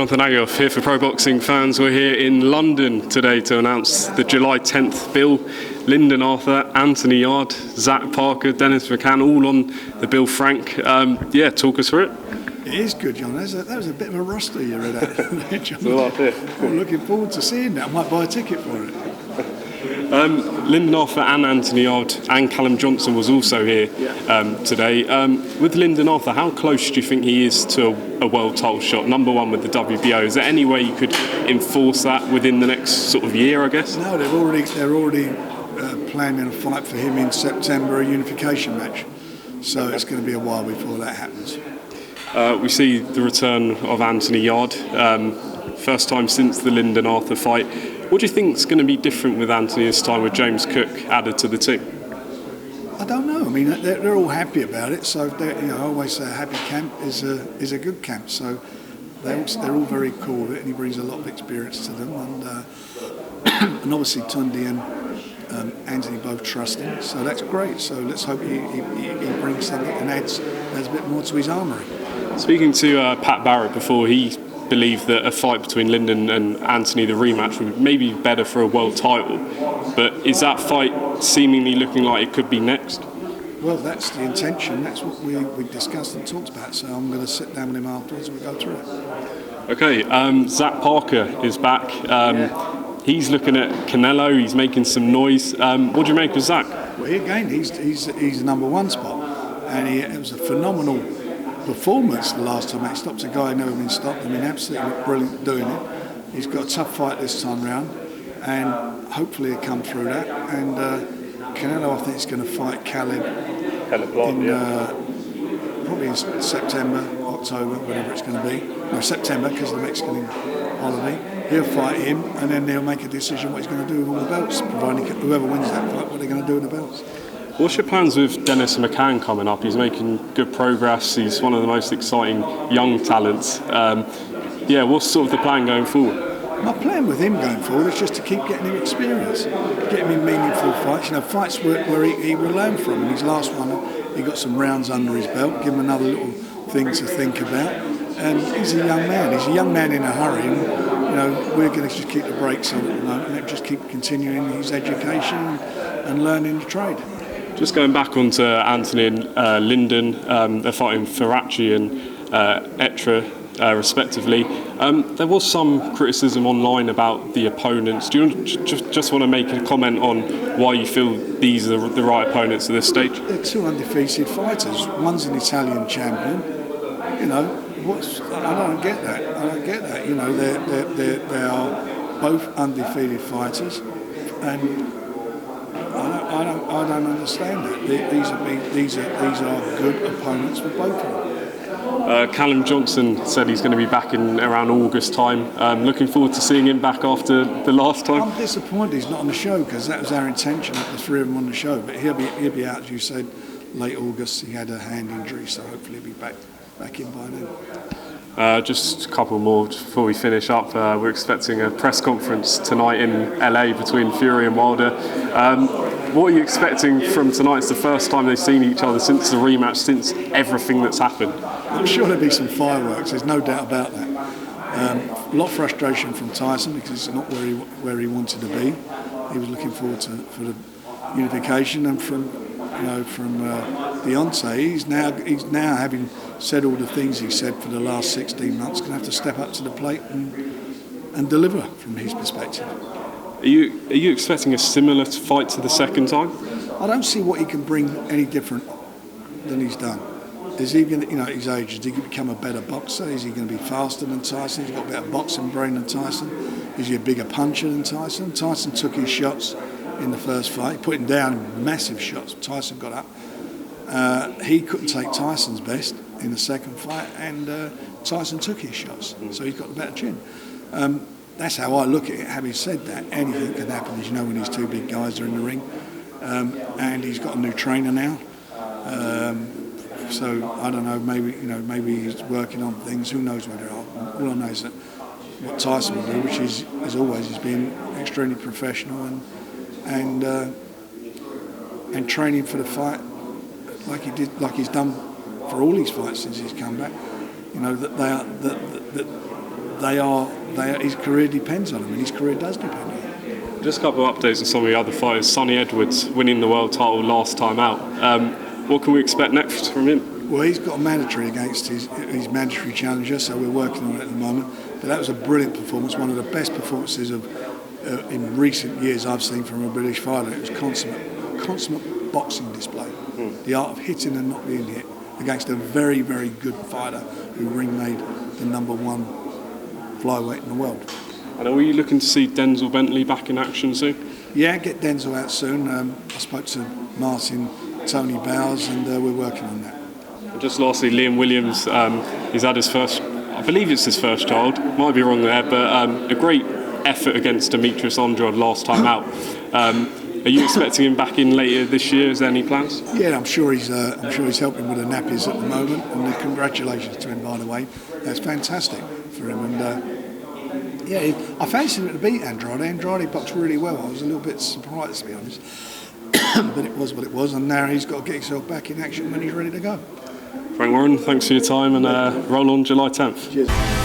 Jonathan Agoff here for Pro Boxing Fans. We're here in London today to announce the July 10th bill. Lyndon Arthur, Anthony Yarde, Zach Parker, Dennis McCann, all on the bill. Frank, talk us through it. It is good, John. That was a bit of a roster you read out there, John. I'm looking forward to seeing that. I might buy a ticket for it. Lyndon Arthur and Anthony Yarde and Callum Johnson was also here today. With Lyndon Arthur, how close do you think he is to a world title shot, number one with the WBO? Is there any way you could enforce that within the next sort of year, I guess? No, they're already planning a fight for him in September, a unification match. So it's going to be a while before that happens. We see the return of Anthony Yarde, first time since the Lyndon Arthur fight. What do you think is going to be different with Anthony this time with James Cook added to the team? I don't know. I mean, they're all happy about it. So I always say a happy camp is a good camp. So they're all very cool with it, and he brings a lot of experience to them. And obviously Tundi and Anthony both trust him. So that's great. So let's hope he brings something and adds a bit more to his armoury. Speaking to Pat Barrett before, he believed that a fight between Lyndon and Anthony, the rematch, would maybe be better for a world title. But is that fight seemingly looking like it could be next? Well, that's the intention. That's what we discussed and talked about. So I'm going to sit down with him afterwards and we'll go through it. Okay, Zach Parker is back. He's looking at Canelo. He's making some noise. What do you make of Zach? Well, again, he's the number one spot, and it was a phenomenal performance the last time. He stopped a guy who never been stopped. I mean, absolutely brilliant doing it. He's got a tough fight this time round, and hopefully he'll come through that. And Canelo, I think, is going to fight Callum probably in September, October, whatever it's going to be. No, September, because of the Mexican holiday. He'll fight him, and then they'll make a decision what he's going to do with all the belts, providing whoever wins that fight, what they're going to do with the belts. What's your plans with Dennis McCann coming up? He's making good progress. He's one of the most exciting young talents. What's sort of the plan going forward? My plan with him going forward is just to keep getting him experience, getting him in meaningful fights. Fights where he will learn from. In his last one, he got some rounds under his belt, give him another little thing to think about. And he's a young man. He's a young man in a hurry. And, we're going to just keep the brakes on at the moment and just keep continuing his education and learning the trade. Just going back onto Anthony and Lyndon, they're fighting Faraci and Etra, respectively. There was some criticism online about the opponents. Do you just want to make a comment on why you feel these are the right opponents at this stage? They're two undefeated fighters. One's an Italian champion. I don't get that. They are both undefeated fighters, and I don't understand that. These are good opponents for both of them. Callum Johnson said he's going to be back in around August time. Looking forward to seeing him back after the last time. I'm disappointed he's not on the show because that was our intention, the three of them on the show. But he'll be out, as you said, late August. He had a hand injury, so hopefully he'll be back in by then. Just a couple more before we finish up. We're expecting a press conference tonight in LA between Fury and Wilder. What are you expecting from tonight? It's the first time they've seen each other since the rematch, since everything that's happened. I'm sure there'll be some fireworks, there's no doubt about that. A lot of frustration from Tyson because it's not where he wanted to be. He was looking forward for the unification, and from Deontay, he's now having said all the things he said for the last 16 months, going to have to step up to the plate and deliver from his perspective. Are you expecting a similar fight to the second time? I don't see what he can bring any different than he's done. Is he going to, at his age, is he going to become a better boxer? Is he going to be faster than Tyson? He's got a better boxing brain than Tyson. Is he a bigger puncher than Tyson? Tyson took his shots in the first fight. He put him down, massive shots. Tyson got up. He couldn't take Tyson's best in the second fight, and Tyson took his shots. So he's got the better chin. That's how I look at it. Having said that, anything can happen, as you know, when these two big guys are in the ring. And he's got a new trainer now. So I don't know. Maybe he's working on things. Who knows where they are? All I know is that what Tyson will do, which is, as always, is being extremely professional and training for the fight like he's done for all his fights since he's come back. That his career depends on them, and his career does depend on them. Just a couple of updates on some of the other fighters. Sonny Edwards winning the world title last time out. What can we expect next from him? Well, he's got a mandatory against his mandatory challenger, so we're working on it at the moment. But that was a brilliant performance, one of the best performances in recent years I've seen from a British fighter. It was consummate boxing display. The art of hitting and not being hit against a very, very good fighter who ring-made the #1 flyweight in the world. And are we looking to see Denzel Bentley back in action soon? Yeah, get Denzel out soon. I spoke to Martin, Tony Bowers, and we're working on that. And just lastly, Liam Williams, he's had his first, I believe it's his first child, might be wrong there, but a great effort against Demetrius Andrade last time out. Are you expecting him back in later this year? Is there any plans? Yeah, I'm sure he's helping with the nappies at the moment, and congratulations to him, by the way. That's fantastic for him, and yeah, I fancied him to beat Andrade. Andrade boxed really well. I was a little bit surprised, to be honest, but it was what it was, and now he's got to get himself back in action when he's ready to go. Frank Warren, thanks for your time, and roll on July 10th. Cheers.